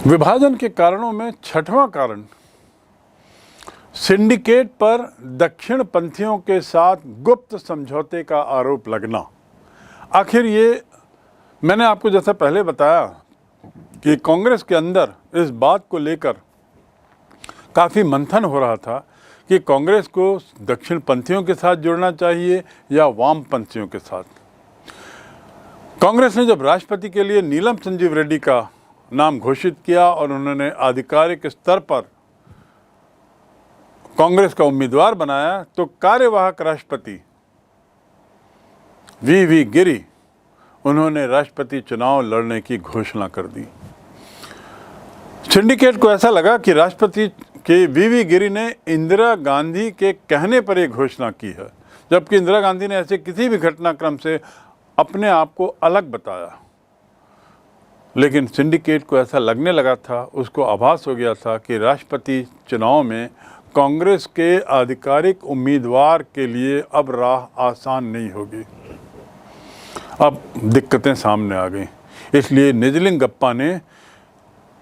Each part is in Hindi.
विभाजन के कारणों में छठवां कारण सिंडिकेट पर दक्षिण पंथियों के साथ गुप्त समझौते का आरोप लगना। आखिर ये मैंने आपको जैसा पहले बताया कि कांग्रेस के अंदर इस बात को लेकर काफ़ी मंथन हो रहा था कि कांग्रेस को दक्षिण पंथियों के साथ जुड़ना चाहिए या वाम पंथियों के साथ। कांग्रेस ने जब राष्ट्रपति के लिए नीलम संजीव रेड्डी का नाम घोषित किया और उन्होंने आधिकारिक स्तर पर कांग्रेस का उम्मीदवार बनाया तो कार्यवाहक राष्ट्रपति वी गिरी उन्होंने राष्ट्रपति चुनाव लड़ने की घोषणा कर दी। सिंडिकेट को ऐसा लगा कि राष्ट्रपति के वी गिरी ने इंदिरा गांधी के कहने पर एक घोषणा की है, जबकि इंदिरा गांधी ने ऐसे किसी भी घटनाक्रम से अपने आप को अलग बताया। लेकिन सिंडिकेट को ऐसा लगने लगा था, उसको आभास हो गया था कि राष्ट्रपति चुनाव में कांग्रेस के आधिकारिक उम्मीदवार के लिए अब राह आसान नहीं होगी। अब दिक्कतें सामने आ गई। इसलिए निजलिंगप्पा ने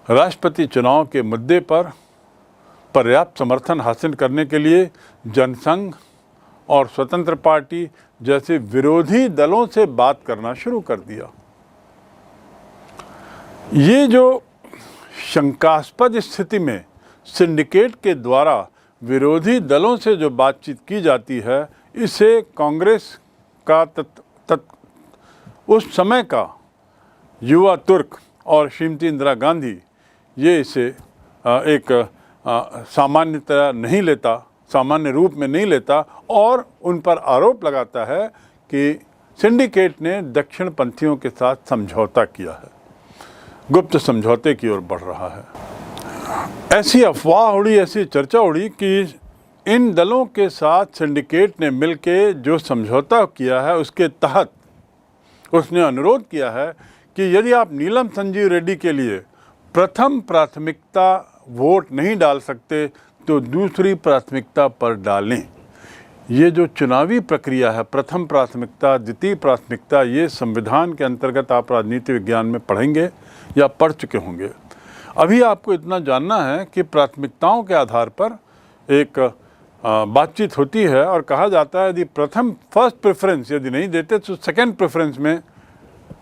राष्ट्रपति चुनाव के मुद्दे पर पर्याप्त समर्थन हासिल करने के लिए जनसंघ और स्वतंत्र पार्टी जैसे विरोधी दलों से बात करना शुरू कर दिया। ये जो शंकास्पद स्थिति में सिंडिकेट के द्वारा विरोधी दलों से जो बातचीत की जाती है, इसे कांग्रेस का उस समय का युवा तुर्क और श्रीमती इंदिरा गांधी ये इसे एक सामान्य रूप में नहीं लेता और उन पर आरोप लगाता है कि सिंडिकेट ने दक्षिण पंथियों के साथ समझौता किया है, गुप्त समझौते की ओर बढ़ रहा है। ऐसी अफवाह उड़ी, ऐसी चर्चा उड़ी कि इन दलों के साथ सिंडिकेट ने मिलकर जो समझौता किया है उसके तहत उसने अनुरोध किया है कि यदि आप नीलम संजीव रेड्डी के लिए प्रथम प्राथमिकता वोट नहीं डाल सकते तो दूसरी प्राथमिकता पर डालें। ये जो चुनावी प्रक्रिया है, प्रथम प्राथमिकता, द्वितीय प्राथमिकता, ये संविधान के अंतर्गत आप राजनीति विज्ञान में पढ़ेंगे या पढ़ चुके होंगे। अभी आपको इतना जानना है कि प्राथमिकताओं के आधार पर एक बातचीत होती है और कहा जाता है यदि फर्स्ट प्रेफरेंस यदि नहीं देते तो सेकंड प्रेफरेंस में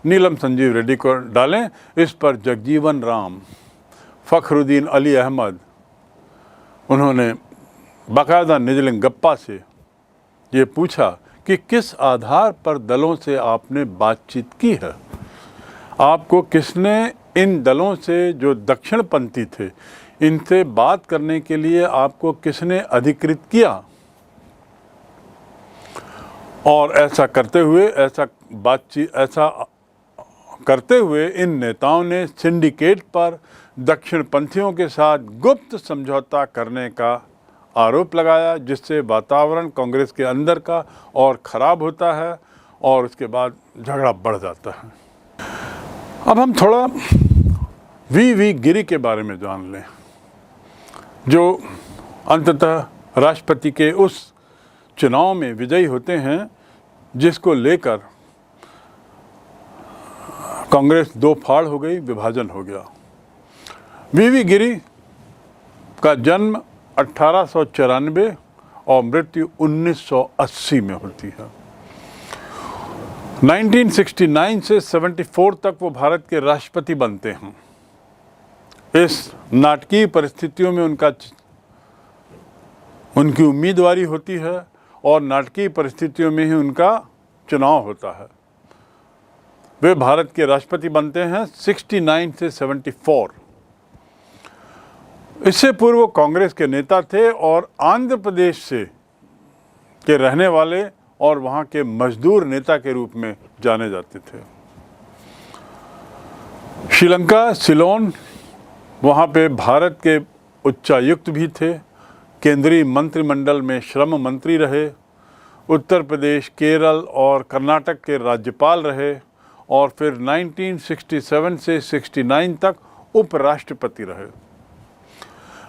नीलम संजीव रेड्डी को डालें। इस पर जगजीवन राम, फखरुद्दीन अली अहमद उन्होंने बाकायदा निजलिंगप्पा से ये पूछा कि किस आधार पर दलों से आपने बातचीत की है, आपको किसने इन दलों से जो दक्षिणपंथी थे इनसे बात करने के लिए आपको किसने अधिकृत किया। और ऐसा करते हुए इन नेताओं ने सिंडिकेट पर दक्षिणपंथियों के साथ गुप्त समझौता करने का आरोप लगाया, जिससे वातावरण कांग्रेस के अंदर का और ख़राब होता है और उसके बाद झगड़ा बढ़ जाता है। अब हम थोड़ा वी गिरी के बारे में जान लें, जो अंततः राष्ट्रपति के उस चुनाव में विजयी होते हैं जिसको लेकर कांग्रेस दो फाड़ हो गई, विभाजन हो गया। वी गिरी का जन्म 1894 और मृत्यु 1980 में होती है। 1969 से 74 तक वो भारत के राष्ट्रपति बनते हैं। इस नाटकीय परिस्थितियों में उनकी उम्मीदवारी होती है और नाटकीय परिस्थितियों में ही उनका चुनाव होता है। वे भारत के राष्ट्रपति बनते हैं 69 से 74। इससे पूर्व कांग्रेस के नेता थे और आंध्र प्रदेश के रहने वाले और वहाँ के मजदूर नेता के रूप में जाने जाते थे। श्रीलंका, सिलोन, वहाँ पे भारत के उच्चायुक्त भी थे, केंद्रीय मंत्रिमंडल में श्रम मंत्री रहे, उत्तर प्रदेश, केरल और कर्नाटक के राज्यपाल रहे और फिर 1967 से 69 तक उपराष्ट्रपति रहे।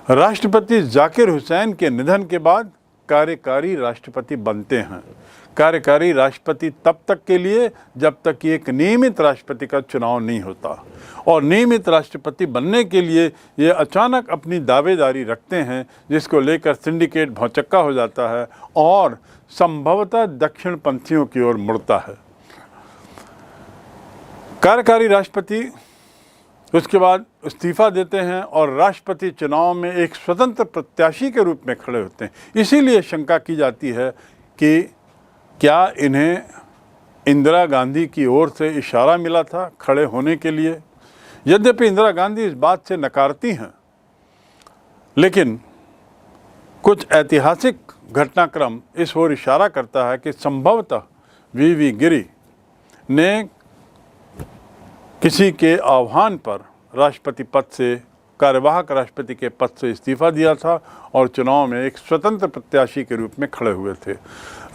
राष्ट्रपति जाकिर हुसैन के निधन के बाद कार्यकारी राष्ट्रपति बनते हैं। कार्यकारी राष्ट्रपति तब तक के लिए जब तक कि एक नियमित राष्ट्रपति का चुनाव नहीं होता, और नियमित राष्ट्रपति बनने के लिए ये अचानक अपनी दावेदारी रखते हैं, जिसको लेकर सिंडिकेट भौचक्का हो जाता है और संभवतः दक्षिण पंथियों की ओर मुड़ता है। कार्यकारी राष्ट्रपति उसके बाद इस्तीफा देते हैं और राष्ट्रपति चुनाव में एक स्वतंत्र प्रत्याशी के रूप में खड़े होते हैं। इसीलिए शंका की जाती है कि क्या इन्हें इंदिरा गांधी की ओर से इशारा मिला था खड़े होने के लिए। यद्यपि इंदिरा गांधी इस बात से नकारती हैं, लेकिन कुछ ऐतिहासिक घटनाक्रम इस ओर इशारा करता है कि संभवतः वी गिरी ने किसी के आह्वान पर राष्ट्रपति पद से, कार्यवाहक राष्ट्रपति के पद से इस्तीफा दिया था और चुनाव में एक स्वतंत्र प्रत्याशी के रूप में खड़े हुए थे।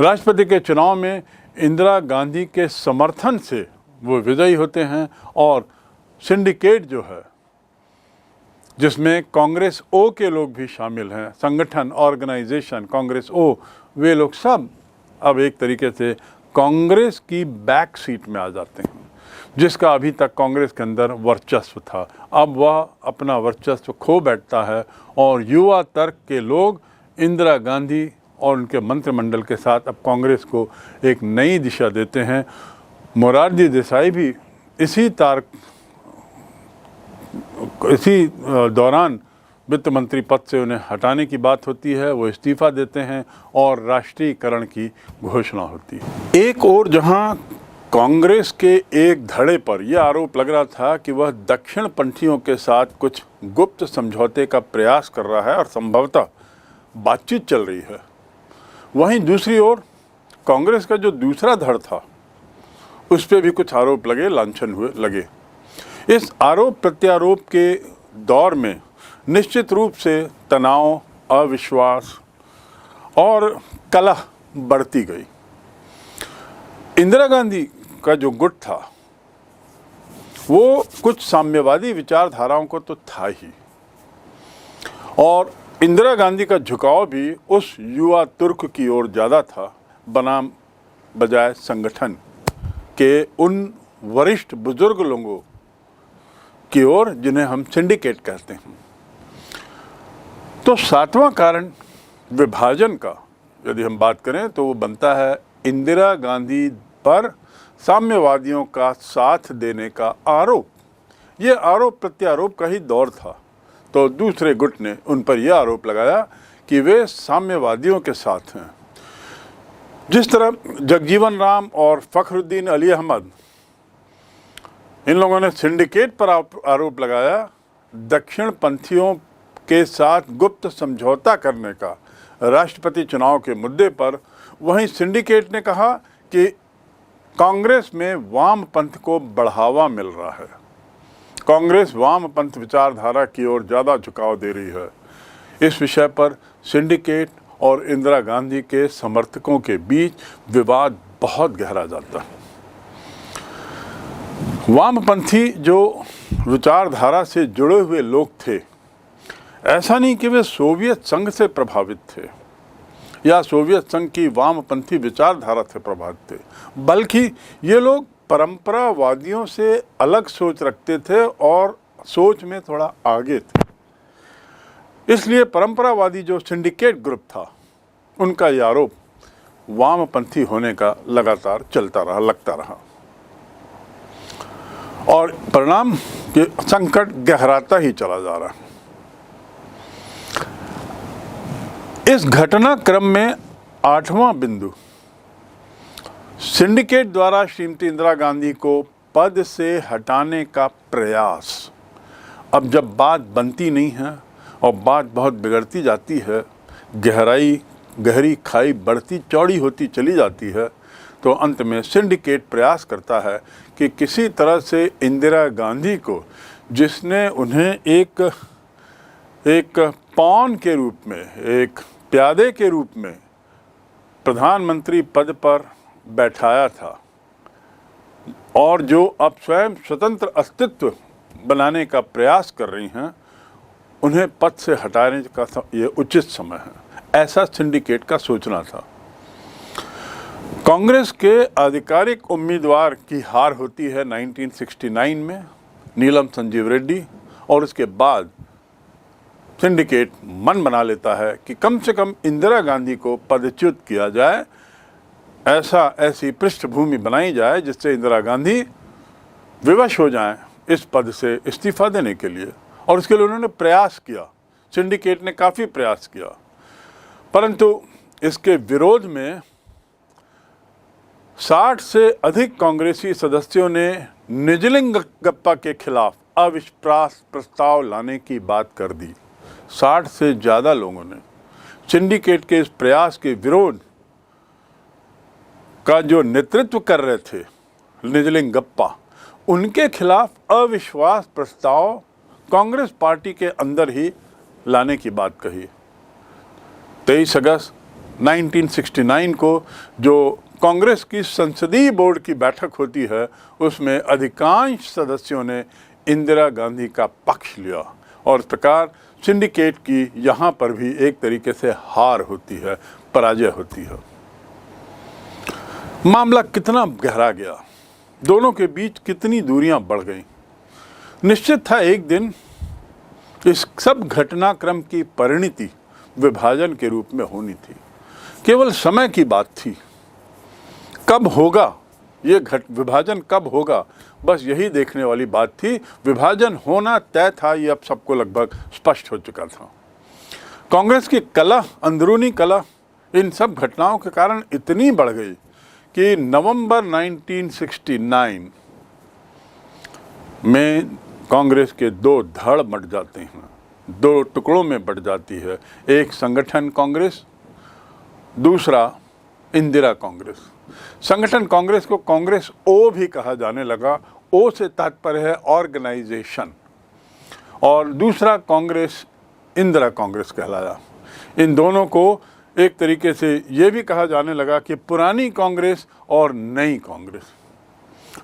राष्ट्रपति के चुनाव में इंदिरा गांधी के समर्थन से वो विजयी होते हैं और सिंडिकेट जो है, जिसमें कांग्रेस ओ के लोग भी शामिल हैं, संगठन, ऑर्गेनाइजेशन कांग्रेस ओ, वे लोग सब अब एक तरीके से कांग्रेस की बैक सीट में आ जाते हैं, जिसका अभी तक कांग्रेस के अंदर वर्चस्व था। अब वह अपना वर्चस्व खो बैठता है और युवा तर्क के लोग इंदिरा गांधी और उनके मंत्रिमंडल के साथ अब कांग्रेस को एक नई दिशा देते हैं। मोरारजी देसाई भी इसी दौरान वित्त मंत्री पद से उन्हें हटाने की बात होती है, वो इस्तीफा देते हैं और राष्ट्रीयकरण की घोषणा होती है। एक और जहां कांग्रेस के एक धड़े पर यह आरोप लग रहा था कि वह दक्षिण पंथियों के साथ कुछ गुप्त समझौते का प्रयास कर रहा है और संभवतः बातचीत चल रही है, वहीं दूसरी ओर कांग्रेस का जो दूसरा धड़ था उस पर भी कुछ आरोप लगे, लांछन लगे। इस आरोप प्रत्यारोप के दौर में निश्चित रूप से तनाव, अविश्वास और कलह बढ़ती गई। इंदिरा गांधी का जो गुट था वो कुछ साम्यवादी विचारधाराओं को तो था ही, और इंदिरा गांधी का झुकाव भी उस युवा तुर्क की ओर ज़्यादा था बनाम बजाय संगठन के उन वरिष्ठ बुजुर्ग लोगों की ओर जिन्हें हम सिंडिकेट कहते हैं। तो सातवां कारण विभाजन का यदि हम बात करें तो वो बनता है इंदिरा गांधी पर साम्यवादियों का साथ देने का आरोप। ये आरोप प्रत्यारोप का ही दौर था, तो दूसरे गुट ने उन पर यह आरोप लगाया कि वे साम्यवादियों के साथ हैं। जिस तरह जगजीवन राम और फखरुद्दीन अली अहमद, इन लोगों ने सिंडिकेट पर आरोप लगाया दक्षिण पंथियों के साथ गुप्त समझौता करने का राष्ट्रपति चुनाव के मुद्दे पर, वहीं सिंडिकेट ने कहा कि कांग्रेस में वामपंथ को बढ़ावा मिल रहा है, कांग्रेस वामपंथ विचारधारा की ओर ज़्यादा झुकाव दे रही है। इस विषय पर सिंडिकेट और इंदिरा गांधी के समर्थकों के बीच विवाद बहुत गहरा जाता है। वामपंथी जो विचारधारा से जुड़े हुए लोग थे, ऐसा नहीं कि वे सोवियत संघ से प्रभावित थे या सोवियत संघ की वामपंथी विचारधारा से प्रभावित थे, बल्कि ये लोग परंपरावादियों से अलग सोच रखते थे और सोच में थोड़ा आगे थे। इसलिए परंपरावादी जो सिंडिकेट ग्रुप था, उनका ये आरोप वामपंथी होने का लगातार चलता रहा, लगता रहा, और परिणाम के संकट गहराता ही चला जा रहा है। इस घटनाक्रम में आठवां बिंदु, सिंडिकेट द्वारा श्रीमती इंदिरा गांधी को पद से हटाने का प्रयास। अब जब बात बनती नहीं है और बात बहुत बिगड़ती जाती है, गहरी खाई बढ़ती चौड़ी होती चली जाती है, तो अंत में सिंडिकेट प्रयास करता है कि किसी तरह से इंदिरा गांधी को, जिसने उन्हें एक पॉन के रूप में, एक प्यादे के रूप में प्रधानमंत्री पद पर बैठाया था और जो अब स्वयं स्वतंत्र अस्तित्व बनाने का प्रयास कर रही हैं, उन्हें पद से हटाने का ये उचित समय है, ऐसा सिंडिकेट का सोचना था। कांग्रेस के आधिकारिक उम्मीदवार की हार होती है 1969 में, नीलम संजीव रेड्डी, और उसके बाद सिंडिकेट मन बना लेता है कि कम से कम इंदिरा गांधी को पदच्युत किया जाए, ऐसी पृष्ठभूमि बनाई जाए जिससे इंदिरा गांधी विवश हो जाएं इस पद से इस्तीफा देने के लिए। और उसके लिए उन्होंने प्रयास किया, सिंडिकेट ने काफ़ी प्रयास किया, परंतु इसके विरोध में 60 से अधिक कांग्रेसी सदस्यों ने निजलिंगप्पा के खिलाफ अविश्वास प्रस्ताव लाने की बात कर दी। 60 से ज़्यादा लोगों ने सिंडिकेट के इस प्रयास के विरोध का जो नेतृत्व कर रहे थे निजलिंगप्पा, उनके खिलाफ अविश्वास प्रस्ताव कांग्रेस पार्टी के अंदर ही लाने की बात कही। 23 अगस्त 1969 को जो कांग्रेस की संसदीय बोर्ड की बैठक होती है, उसमें अधिकांश सदस्यों ने इंदिरा गांधी का पक्ष लिया और इस प्रकार सिंडिकेट की यहाँ पर भी एक तरीके से हार होती है, पराजय होती है। मामला कितना गहरा गया, दोनों के बीच कितनी दूरियां बढ़ गईं। निश्चित था एक दिन इस सब घटनाक्रम की परिणति विभाजन के रूप में होनी थी, केवल समय की बात थी। कब होगा ये विभाजन, कब होगा, बस यही देखने वाली बात थी। विभाजन होना तय था, ये अब सबको लगभग स्पष्ट हो चुका था। कांग्रेस की कलह, अंदरूनी कलह इन सब घटनाओं के कारण इतनी बढ़ गई कि नवंबर 1969 में कांग्रेस के दो धड़ बंट जाते हैं, दो टुकड़ों में बंट जाती है। एक संगठन कांग्रेस, दूसरा इंदिरा कांग्रेस। संगठन कांग्रेस को कांग्रेस ओ भी कहा जाने लगा, ओ से तात्पर्य है ऑर्गेनाइजेशन, और दूसरा कांग्रेस इंदिरा कांग्रेस कहलाया। इन दोनों को एक तरीके से ये भी कहा जाने लगा कि पुरानी कांग्रेस और नई कांग्रेस।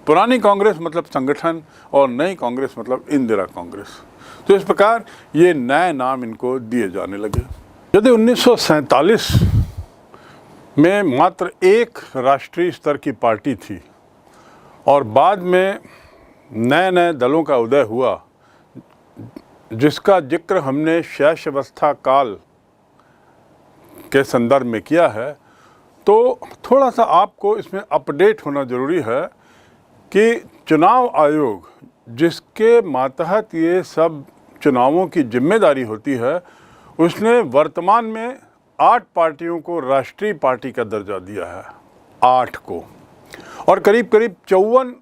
पुरानी कांग्रेस मतलब संगठन और नई कांग्रेस मतलब इंदिरा कांग्रेस। तो इस प्रकार ये नए नाम इनको दिए जाने लगे। यदि 1947 में मात्र एक राष्ट्रीय स्तर की पार्टी थी और बाद में नए नए दलों का उदय हुआ, जिसका जिक्र हमने शैशवावस्था काल के संदर्भ में किया है, तो थोड़ा सा आपको इसमें अपडेट होना ज़रूरी है कि चुनाव आयोग जिसके मातहत ये सब चुनावों की जिम्मेदारी होती है, उसने वर्तमान में 8 पार्टियों को राष्ट्रीय पार्टी का दर्जा दिया है, 8 को, और करीब करीब 54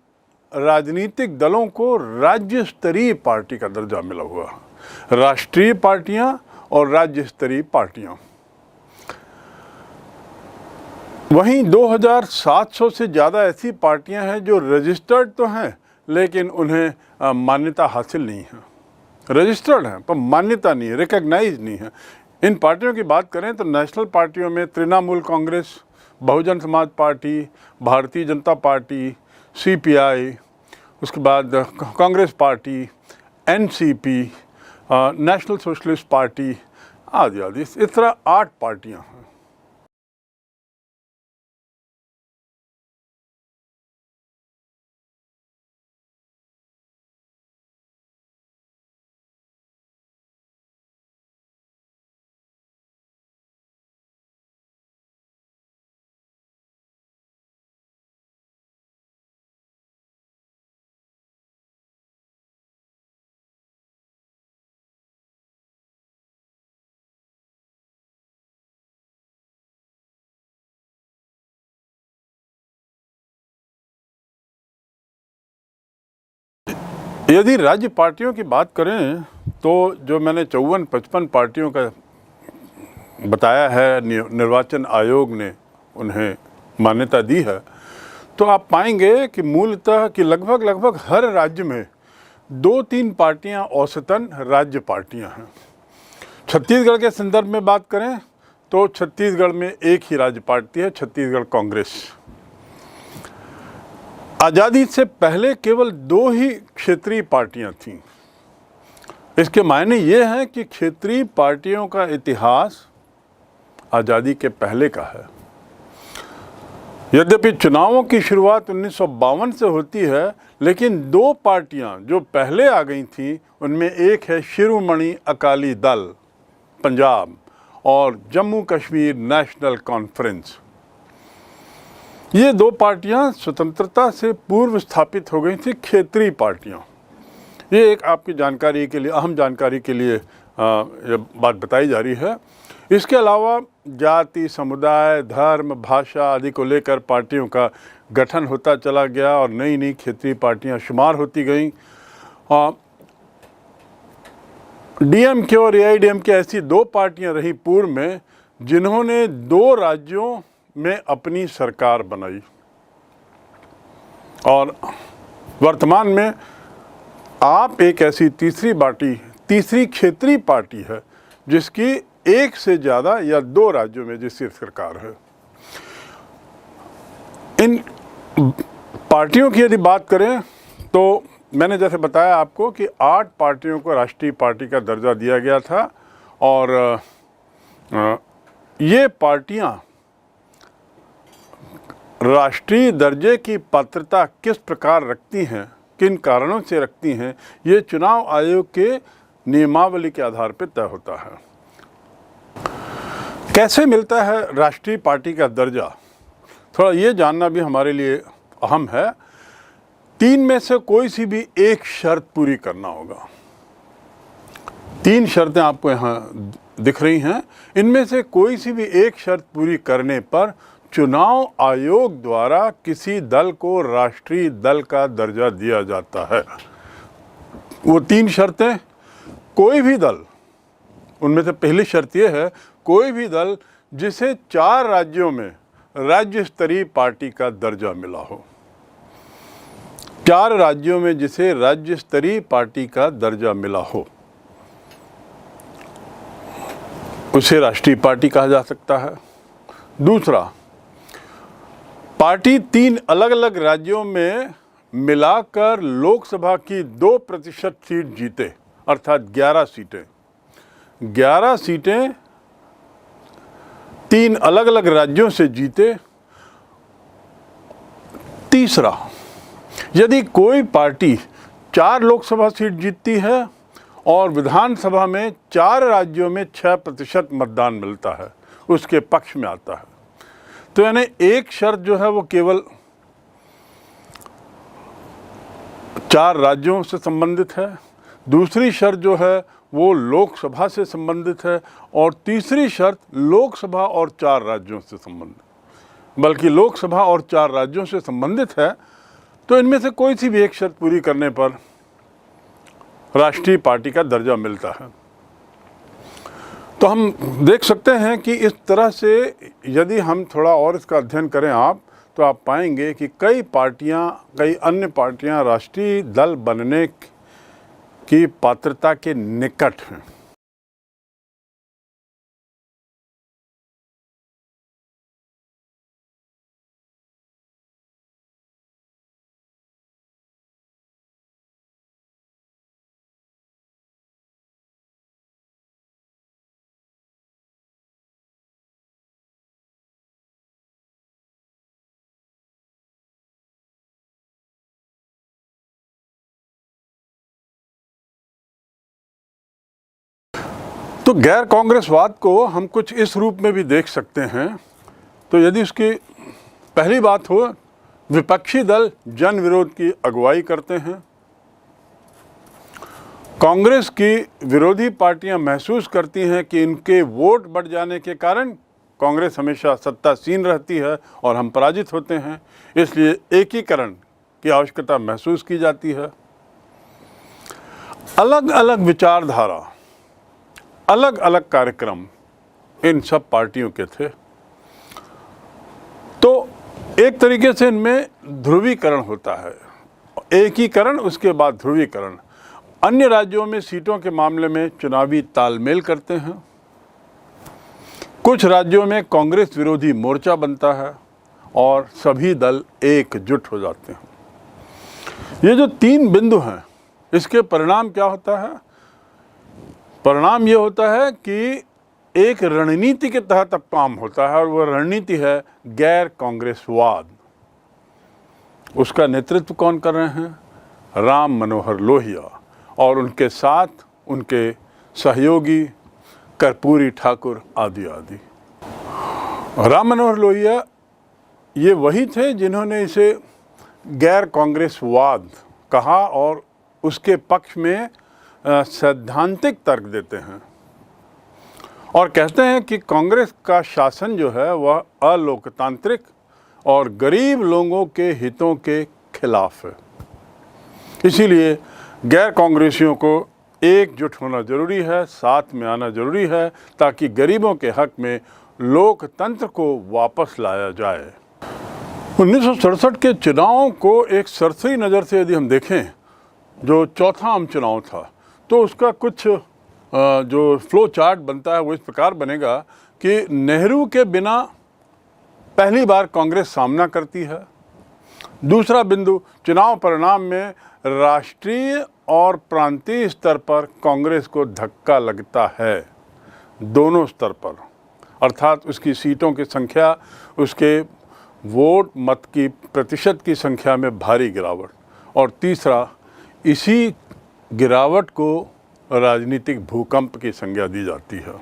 राजनीतिक दलों को राज्य स्तरीय पार्टी का दर्जा मिला हुआ है। राष्ट्रीय पार्टियां और राज्य स्तरीय पार्टियां। वहीं 2700 से ज़्यादा ऐसी पार्टियां हैं जो रजिस्टर्ड तो हैं लेकिन उन्हें मान्यता हासिल नहीं है। रजिस्टर्ड हैं पर मान्यता नहीं है, रिकॉग्नाइज नहीं है। इन पार्टियों की बात करें तो नेशनल पार्टियों में Trinamool Congress, Bahujan Samaj party, Bharatiya Janata party, CPI, उसके बाद Congress party, NCP, national socialist party आदि आदि, इस तरह 8 पार्टियां हैं। यदि राज्य पार्टियों की बात करें तो जो मैंने 54-55 पार्टियों का बताया है, निर्वाचन आयोग ने उन्हें मान्यता दी है, तो आप पाएंगे कि मूलतः कि लगभग हर राज्य में 2-3 पार्टियां औसतन राज्य पार्टियां हैं। छत्तीसगढ़ के संदर्भ में बात करें तो छत्तीसगढ़ में एक ही राज्य पार्टी है, छत्तीसगढ़ कांग्रेस। आज़ादी से पहले केवल 2 ही क्षेत्रीय पार्टियां थीं। इसके मायने ये हैं कि क्षेत्रीय पार्टियों का इतिहास आज़ादी के पहले का है। यद्यपि चुनावों की शुरुआत 1952 से होती है, लेकिन दो पार्टियां जो पहले आ गई थीं उनमें एक है शिरोमणि अकाली दल पंजाब और जम्मू कश्मीर नेशनल कॉन्फ्रेंस। ये दो पार्टियां स्वतंत्रता से पूर्व स्थापित हो गई थी, क्षेत्रीय पार्टियां। ये एक आपकी जानकारी के लिए, अहम जानकारी के लिए ये बात बताई जा रही है। इसके अलावा जाति, समुदाय, धर्म, भाषा आदि को लेकर पार्टियों का गठन होता चला गया और नई नई क्षेत्रीय पार्टियां शुमार होती गईं। डीएमके और एआईडीएमके ऐसी दो पार्टियां रही पूर्व में जिन्होंने दो राज्यों में अपनी सरकार बनाई, और वर्तमान में आप एक ऐसी तीसरी क्षेत्रीय पार्टी है जिसकी एक से ज़्यादा या दो राज्यों में जिसकी सरकार है। इन पार्टियों की यदि बात करें तो मैंने जैसे बताया आपको कि 8 पार्टियों को राष्ट्रीय पार्टी का दर्जा दिया गया था, और ये पार्टियां राष्ट्रीय दर्जे की पात्रता किस प्रकार रखती हैं, किन कारणों से रखती हैं, ये चुनाव आयोग के नियमावली के आधार पर तय होता है। कैसे मिलता है राष्ट्रीय पार्टी का दर्जा, थोड़ा ये जानना भी हमारे लिए अहम है। 3 में से कोई सी भी एक शर्त पूरी करना होगा। 3 शर्तें आपको यहाँ दिख रही हैं। इनमें से कोई सी भी एक शर्त पूरी करने पर चुनाव आयोग द्वारा किसी दल को राष्ट्रीय दल का दर्जा दिया जाता है। वो 3 शर्तें, कोई भी दल, उनमें से पहली शर्त ये है, कोई भी दल जिसे 4 राज्यों में राज्य स्तरीय पार्टी का दर्जा मिला हो। 4 राज्यों में जिसे राज्य स्तरीय पार्टी का दर्जा मिला हो उसे राष्ट्रीय पार्टी कहा जा सकता है। दूसरा, पार्टी 3 अलग अलग राज्यों में मिलाकर लोकसभा की 2% सीट जीते, अर्थात 11 सीटें। 11 सीटें 3 अलग अलग राज्यों से जीते। तीसरा, यदि कोई पार्टी 4 लोकसभा सीट जीतती है और विधानसभा में 4 राज्यों में 6% मतदान मिलता है, उसके पक्ष में आता है, तो यानी एक शर्त जो है वो केवल 4 राज्यों से संबंधित है, दूसरी शर्त जो है वो लोकसभा से संबंधित है, और तीसरी शर्त लोकसभा और 4 राज्यों से संबंधित, बल्कि लोकसभा और 4 राज्यों से संबंधित है। तो इनमें से कोई सी भी एक शर्त पूरी करने पर राष्ट्रीय पार्टी का दर्जा मिलता है। तो हम देख सकते हैं कि इस तरह से यदि हम थोड़ा और इसका अध्ययन करें आप, तो आप पाएंगे कि कई अन्य पार्टियां राष्ट्रीय दल बनने की पात्रता के निकट हैं। तो गैर कांग्रेसवाद को हम कुछ इस रूप में भी देख सकते हैं। तो यदि उसकी पहली बात हो, विपक्षी दल जन विरोध की अगुवाई करते हैं। कांग्रेस की विरोधी पार्टियां महसूस करती हैं कि इनके वोट बढ़ जाने के कारण कांग्रेस हमेशा सत्तासीन रहती है और हम पराजित होते हैं, इसलिए एकीकरण की आवश्यकता महसूस की जाती है। अलग अलग विचारधारा, अलग अलग कार्यक्रम इन सब पार्टियों के थे। तो एक तरीके से इनमें ध्रुवीकरण होता है, एकीकरण उसके बाद ध्रुवीकरण। अन्य राज्यों में सीटों के मामले में चुनावी तालमेल करते हैं। कुछ राज्यों में कांग्रेस विरोधी मोर्चा बनता है और सभी दल एकजुट हो जाते हैं। ये जो 3 बिंदु हैं, इसके परिणाम क्या होता है? परिणाम ये होता है कि एक रणनीति के तहत अब काम होता है और वह रणनीति है गैर कांग्रेसवाद। उसका नेतृत्व कौन कर रहे हैं? राम मनोहर लोहिया और उनके साथ उनके सहयोगी कर्पूरी ठाकुर आदि आदि। राम मनोहर लोहिया ये वही थे जिन्होंने इसे गैर कांग्रेसवाद कहा और उसके पक्ष में सैद्धांतिक तर्क देते हैं और कहते हैं कि कांग्रेस का शासन जो है वह अलोकतांत्रिक और गरीब लोगों के हितों के खिलाफ है। इसीलिए गैर कांग्रेसियों को एकजुट होना जरूरी है, साथ में आना जरूरी है, ताकि गरीबों के हक में लोकतंत्र को वापस लाया जाए। 1967 के चुनाव को एक सरसरी नज़र से यदि हम देखें, जो चौथा आम चुनाव था, तो उसका कुछ जो फ्लो चार्ट बनता है वो इस प्रकार बनेगा कि नेहरू के बिना पहली बार कांग्रेस सामना करती है। दूसरा बिंदु, चुनाव परिणाम में राष्ट्रीय और प्रांतीय स्तर पर कांग्रेस को धक्का लगता है, दोनों स्तर पर, अर्थात उसकी सीटों की संख्या, उसके वोट मत की प्रतिशत की संख्या में भारी गिरावट। और तीसरा, इसी गिरावट को राजनीतिक भूकंप की संज्ञा दी जाती है।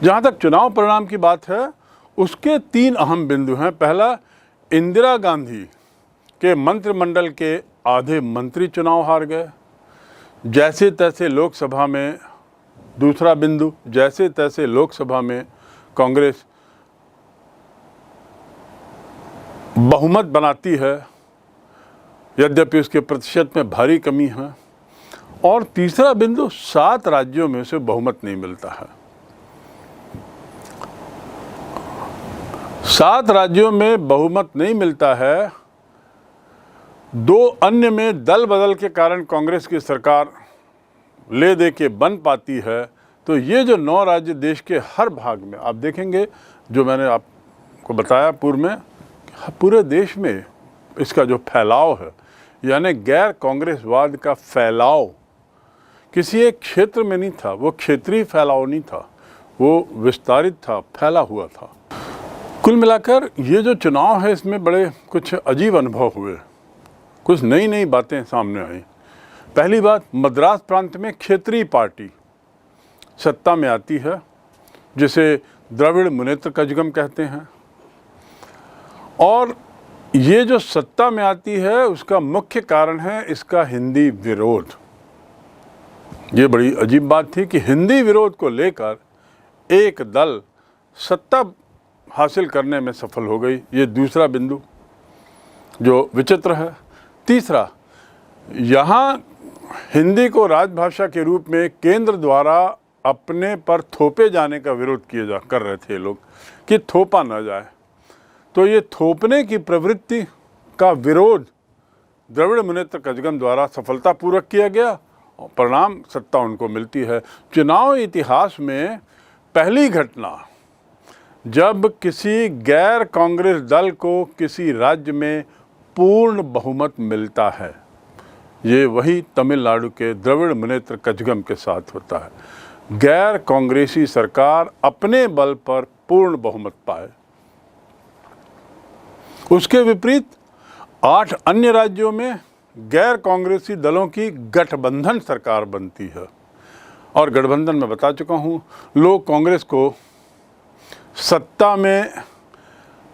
जहाँ तक चुनाव परिणाम की बात है, उसके 3 अहम बिंदु हैं। पहला, इंदिरा गांधी के मंत्रिमंडल के आधे मंत्री चुनाव हार गए, जैसे तैसे लोकसभा में। दूसरा बिंदु, जैसे तैसे लोकसभा में कांग्रेस बहुमत बनाती है, यद्यपि उसके प्रतिशत में भारी कमी है। और तीसरा बिंदु, 7 राज्यों में से बहुमत नहीं मिलता है। 7 राज्यों में बहुमत नहीं मिलता है। 2 अन्य में दल बदल के कारण कांग्रेस की सरकार ले दे के बन पाती है। तो ये जो 9 राज्य देश के हर भाग में आप देखेंगे, जो मैंने आपको बताया पूर्व में, पूरे देश में इसका जो फैलाव है, यानी गैर कांग्रेसवाद का फैलाव किसी एक क्षेत्र में नहीं था, वो क्षेत्रीय फैलाव नहीं था, वो विस्तारित था, फैला हुआ था। कुल मिलाकर ये जो चुनाव है, इसमें बड़े कुछ अजीब अनुभव हुए, कुछ नई नई बातें सामने आई। पहली बात, मद्रास प्रांत में क्षेत्रीय पार्टी सत्ता में आती है, जिसे द्रविड़ मुनेत्र कजगम कहते हैं। और ये जो सत्ता में आती है, उसका मुख्य कारण है इसका हिंदी विरोध। ये बड़ी अजीब बात थी कि हिंदी विरोध को लेकर एक दल सत्ता हासिल करने में सफल हो गई। ये दूसरा बिंदु जो विचित्र है। तीसरा, यहाँ हिंदी को राजभाषा के रूप में केंद्र द्वारा अपने पर थोपे जाने का विरोध कर रहे थे लोग, कि थोपा न जाए। तो ये थोपने की प्रवृत्ति का विरोध द्रविड़ मुनेत्र कजगम द्वारा सफलतापूर्वक किया गया और परिणाम सत्ता उनको मिलती है। चुनाव इतिहास में पहली घटना जब किसी गैर कांग्रेस दल को किसी राज्य में पूर्ण बहुमत मिलता है, ये वही तमिलनाडु के द्रविड़ मुनेत्र कजगम के साथ होता है। गैर कांग्रेसी सरकार अपने बल पर पूर्ण बहुमत पाए। उसके विपरीत 8 अन्य राज्यों में गैर कांग्रेसी दलों की गठबंधन सरकार बनती है। और गठबंधन में बता चुका हूँ, लोग कांग्रेस को सत्ता में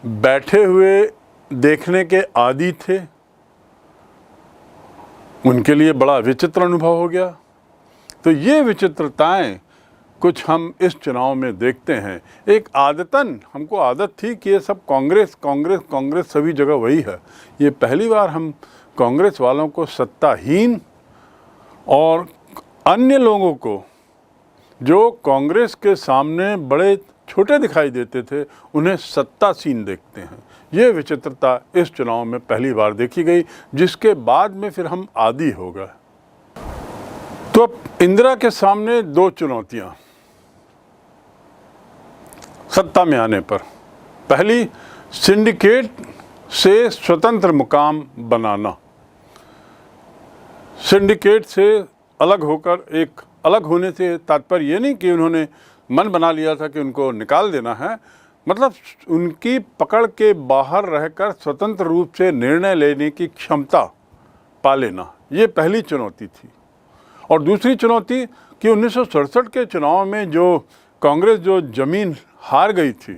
बैठे हुए देखने के आदी थे। उनके लिए बड़ा विचित्र अनुभव हो गया। तो ये विचित्रताएं कुछ हम इस चुनाव में देखते हैं। एक आदतन हमको आदत थी कि ये सब कांग्रेस कांग्रेस कांग्रेस सभी जगह वही है। ये पहली बार हम कांग्रेस वालों को सत्ताहीन और अन्य लोगों को जो कांग्रेस के सामने बड़े छोटे दिखाई देते थे, उन्हें सत्तासीन देखते हैं। ये विचित्रता इस चुनाव में पहली बार देखी गई, जिसके बाद में फिर हम आदी हो गए। तो अब इंदिरा के सामने 2 चुनौतियां सत्ता में आने पर। पहली, सिंडिकेट से स्वतंत्र मुकाम बनाना। सिंडिकेट से अलग होकर, एक अलग होने से तात्पर्य ये नहीं कि उन्होंने मन बना लिया था कि उनको निकाल देना है, मतलब उनकी पकड़ के बाहर रहकर स्वतंत्र रूप से निर्णय लेने की क्षमता पा लेना, ये पहली चुनौती थी। और दूसरी चुनौती कि 1967 के चुनाव में जो कांग्रेस जो ज़मीन हार गई थी,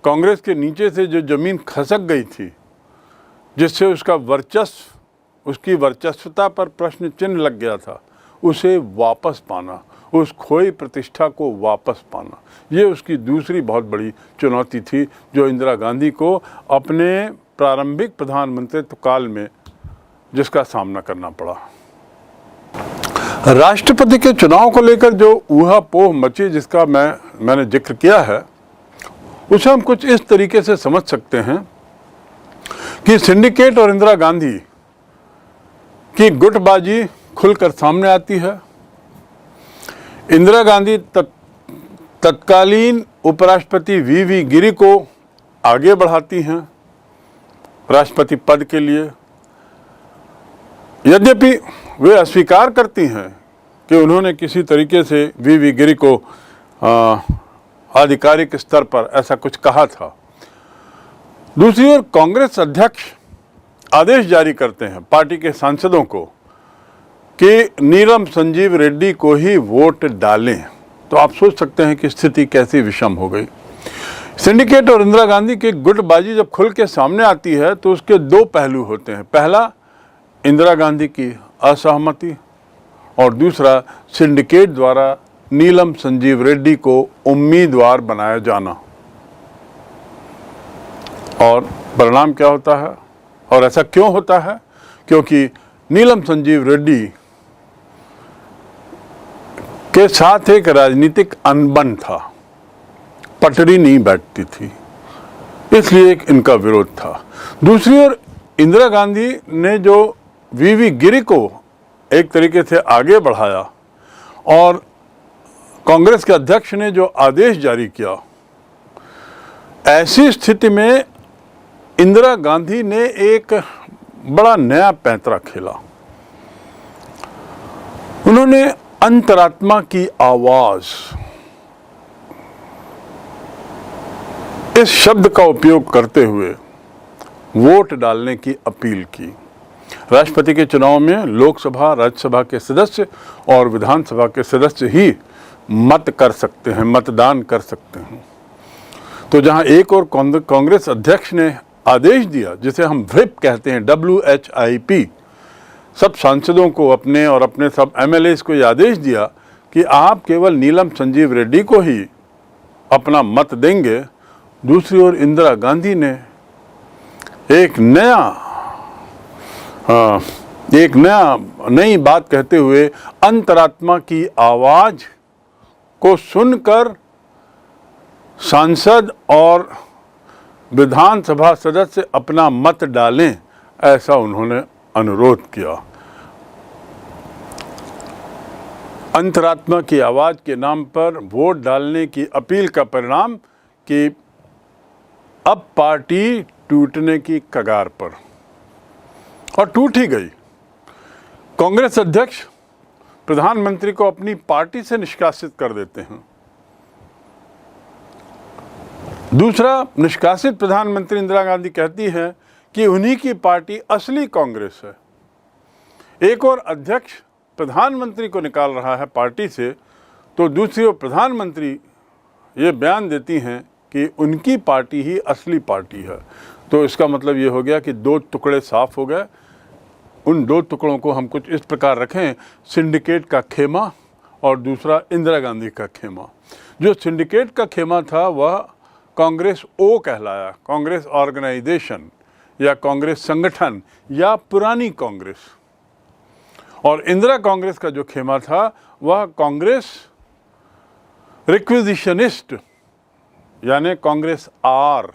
कांग्रेस के नीचे से जो ज़मीन खसक गई थी, जिससे उसका वर्चस्व, उसकी वर्चस्वता पर प्रश्न चिन्ह लग गया था, उसे वापस पाना, उस खोई प्रतिष्ठा को वापस पाना, ये उसकी दूसरी बहुत बड़ी चुनौती थी जो इंदिरा गांधी को अपने प्रारंभिक प्रधानमंत्रित्व काल में जिसका सामना करना पड़ा। राष्ट्रपति के चुनाव को लेकर जो ऊहापोह मची जिसका मैंने जिक्र किया है, उसे हम कुछ इस तरीके से समझ सकते हैं कि सिंडिकेट और इंदिरा गांधी की गुटबाजी खुलकर सामने आती है। इंदिरा गांधी तत्कालीन उपराष्ट्रपति वी गिरी को आगे बढ़ाती हैं राष्ट्रपति पद के लिए। यद्यपि वे अस्वीकार करती हैं कि उन्होंने किसी तरीके से वी गिरी को आधिकारिक स्तर पर ऐसा कुछ कहा था। दूसरी ओर कांग्रेस अध्यक्ष आदेश जारी करते हैं पार्टी के सांसदों को कि नीलम संजीव रेड्डी को ही वोट डालें। तो आप सोच सकते हैं कि स्थिति कैसी विषम हो गई। सिंडिकेट और इंदिरा गांधी की गुटबाजी जब खुल के सामने आती है तो उसके दो पहलू होते हैं। पहला, इंदिरा गांधी की असहमति, और दूसरा, सिंडिकेट द्वारा नीलम संजीव रेड्डी को उम्मीदवार बनाया जाना। और परिणाम क्या होता है, और ऐसा क्यों होता है? क्योंकि नीलम संजीव रेड्डी के साथ एक राजनीतिक अनबन था, पटरी नहीं बैठती थी, इसलिए इनका विरोध था। दूसरी ओर इंदिरा गांधी ने जो वी गिरी को एक तरीके से आगे बढ़ाया और कांग्रेस के अध्यक्ष ने जो आदेश जारी किया, ऐसी स्थिति में इंदिरा गांधी ने एक बड़ा नया पैंतरा खेला। उन्होंने अंतरात्मा की आवाज, इस शब्द का उपयोग करते हुए वोट डालने की अपील की। राष्ट्रपति के चुनाव में लोकसभा, राज्यसभा के सदस्य और विधानसभा के सदस्य ही मत कर सकते हैं, मतदान कर सकते हैं। तो जहां एक और कांग्रेस अध्यक्ष ने आदेश दिया, जिसे हम व्हिप कहते हैं, WHIP, सब सांसदों को, अपने और अपने सब MLAs को यह आदेश दिया कि आप केवल नीलम संजीव रेड्डी को ही अपना मत देंगे। दूसरी ओर इंदिरा गांधी ने एक नई बात कहते हुए अंतरात्मा की आवाज को सुनकर सांसद और विधानसभा सदस्य अपना मत डालें, ऐसा उन्होंने अनुरोध किया। अंतरात्मा की आवाज के नाम पर वोट डालने की अपील का परिणाम कि अब पार्टी टूटने की कगार पर, और टूट ही गई। कांग्रेस अध्यक्ष प्रधानमंत्री को अपनी पार्टी से निष्कासित कर देते हैं। दूसरा, निष्कासित प्रधानमंत्री इंदिरा गांधी कहती है कि उन्हीं की पार्टी असली कांग्रेस है। एक और अध्यक्ष प्रधानमंत्री को निकाल रहा है पार्टी से, तो दूसरी ओर प्रधानमंत्री ये बयान देती हैं कि उनकी पार्टी ही असली पार्टी है। तो इसका मतलब ये हो गया कि दो टुकड़े साफ हो गए। उन दो टुकड़ों को हम कुछ इस प्रकार रखें, सिंडिकेट का खेमा और दूसरा इंदिरा गांधी का खेमा। जो सिंडिकेट का खेमा था वह कांग्रेस ओ कहलाया, कांग्रेस ऑर्गेनाइजेशन या कांग्रेस संगठन या पुरानी कांग्रेस। और इंदिरा कांग्रेस का जो खेमा था वह कांग्रेस रिक्विजिशनिस्ट, यानी कांग्रेस आर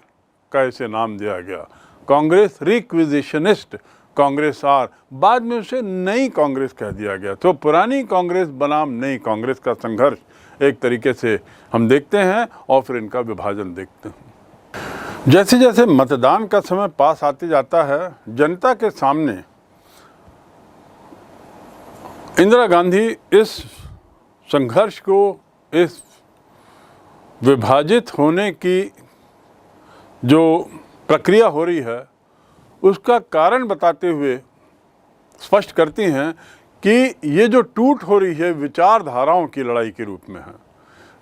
का इसे नाम दिया गया, कांग्रेस रिक्विजिशनिस्ट, कांग्रेस आर। बाद में उसे नई कांग्रेस कह दिया गया। तो पुरानी कांग्रेस बनाम नई कांग्रेस का संघर्ष एक तरीके से हम देखते हैं और फिर इनका विभाजन देखते हैं। जैसे जैसे मतदान का समय पास आते जाता है, जनता के सामने इंदिरा गांधी इस संघर्ष को, इस विभाजित होने की जो प्रक्रिया हो रही है उसका कारण बताते हुए स्पष्ट करती हैं कि ये जो टूट हो रही है विचारधाराओं की लड़ाई के रूप में है,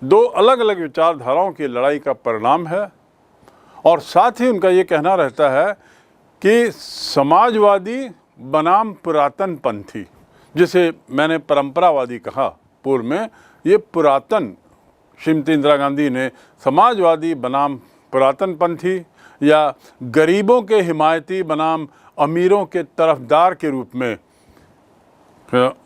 दो अलग अलग विचारधाराओं की लड़ाई का परिणाम है। और साथ ही उनका ये कहना रहता है कि समाजवादी बनाम पुरातन पंथी, जिसे मैंने परंपरावादी कहा पूर्व में, ये पुरातन, श्रीमती इंदिरा गांधी ने समाजवादी बनाम पुरातन पंथी या गरीबों के हिमायती बनाम अमीरों के तरफदार के रूप में,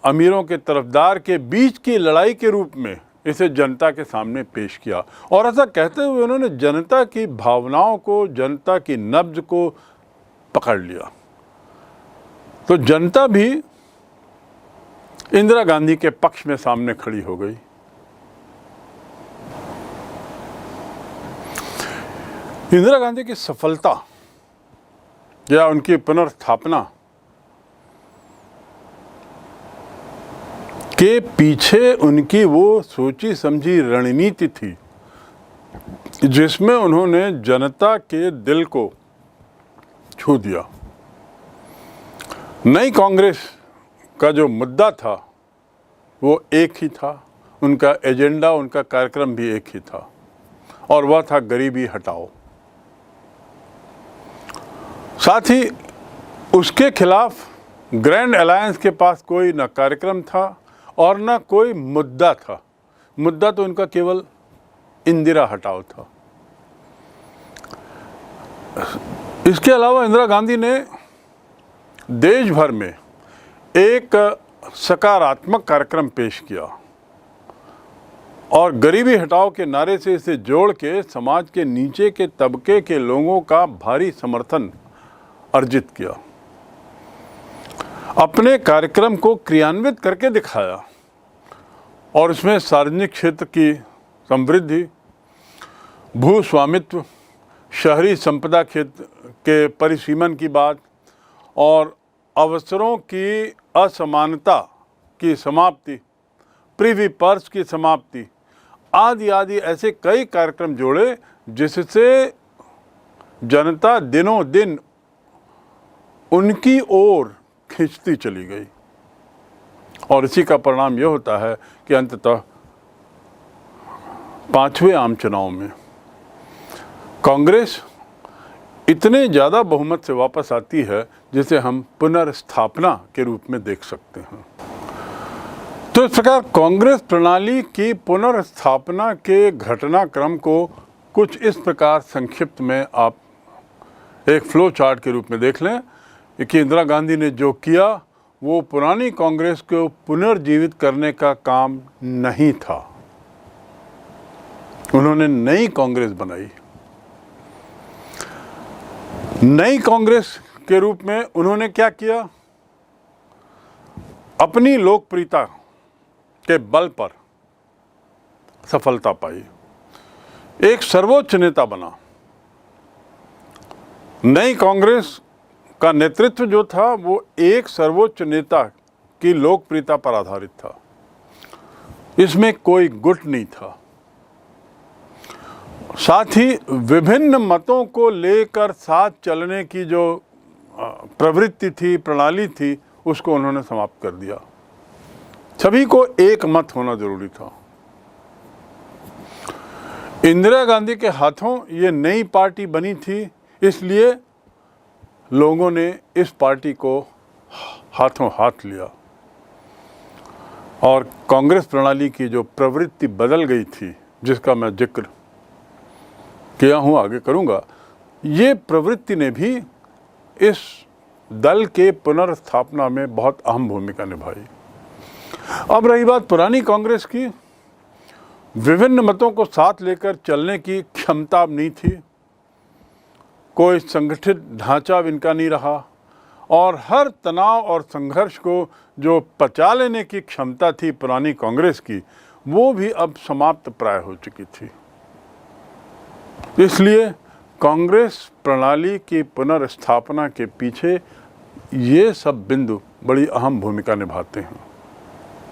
अमीरों के तरफदार के बीच की लड़ाई के रूप में इसे जनता के सामने पेश किया। और ऐसा कहते हुए उन्होंने जनता की भावनाओं को, जनता की नब्ज को पकड़ लिया। तो जनता भी इंदिरा गांधी के पक्ष में सामने खड़ी हो गई। इंदिरा गांधी की सफलता या उनकी पुनर्स्थापना के पीछे उनकी वो सोची समझी रणनीति थी जिसमें उन्होंने जनता के दिल को छू दिया। नई कांग्रेस का जो मुद्दा था वो एक ही था, उनका एजेंडा, उनका कार्यक्रम भी एक ही था, और वह था गरीबी हटाओ। साथ ही उसके खिलाफ ग्रैंड अलायंस के पास कोई न कार्यक्रम था और न कोई मुद्दा था। मुद्दा तो उनका केवल इंदिरा हटाओ था। इसके अलावा इंदिरा गांधी ने देश भर में एक सकारात्मक कार्यक्रम पेश किया और गरीबी हटाओ के नारे से इसे जोड़ के समाज के नीचे के तबके के लोगों का भारी समर्थन अर्जित किया। अपने कार्यक्रम को क्रियान्वित करके दिखाया और इसमें सार्वजनिक क्षेत्र की समृद्धि, भू स्वामित्व, शहरी संपदा क्षेत्र के परिसीमन की बात और अवसरों की असमानता की समाप्ति, प्रिवी पर्स की समाप्ति आदि आदि ऐसे कई कार्यक्रम जोड़े जिससे जनता दिनों दिन उनकी ओर खींचती चली गई। और इसी का परिणाम यह होता है कि अंततः 5वें आम चुनाव में कांग्रेस इतने ज़्यादा बहुमत से वापस आती है जिसे हम पुनर्स्थापना के रूप में देख सकते हैं। तो इस प्रकार कांग्रेस प्रणाली की पुनर्स्थापना के घटनाक्रम को कुछ इस प्रकार संक्षिप्त में आप एक फ्लो चार्ट के रूप में देख लें कि इंदिरा गांधी ने जो किया वो पुरानी कांग्रेस को पुनर्जीवित करने का काम नहीं था। उन्होंने नई कांग्रेस बनाई। नई कांग्रेस के रूप में उन्होंने क्या किया? अपनी लोकप्रियता के बल पर सफलता पाई, एक सर्वोच्च नेता बना। नई कांग्रेस का नेतृत्व जो था वो एक सर्वोच्च नेता की लोकप्रियता पर आधारित था, इसमें कोई गुट नहीं था। साथ ही विभिन्न मतों को लेकर साथ चलने की जो प्रवृत्ति थी, प्रणाली थी, उसको उन्होंने समाप्त कर दिया। सभी को एक मत होना जरूरी था। इंदिरा गांधी के हाथों ये नई पार्टी बनी थी, इसलिए लोगों ने इस पार्टी को हाथों हाथ लिया और कांग्रेस प्रणाली की जो प्रवृत्ति बदल गई थी, जिसका मैं जिक्र किया हूँ, आगे करूँगा, ये प्रवृत्ति ने भी इस दल के पुनर्स्थापना में बहुत अहम भूमिका निभाई। अब रही बात पुरानी कांग्रेस की, विभिन्न मतों को साथ लेकर चलने की क्षमता अब नहीं थी, कोई संगठित ढांचा इनका नहीं रहा और हर तनाव और संघर्ष को जो पचा लेने की क्षमता थी पुरानी कांग्रेस की, वो भी अब समाप्त प्राय हो चुकी थी। इसलिए कांग्रेस प्रणाली की पुनर्स्थापना के पीछे ये सब बिंदु बड़ी अहम भूमिका निभाते हैं।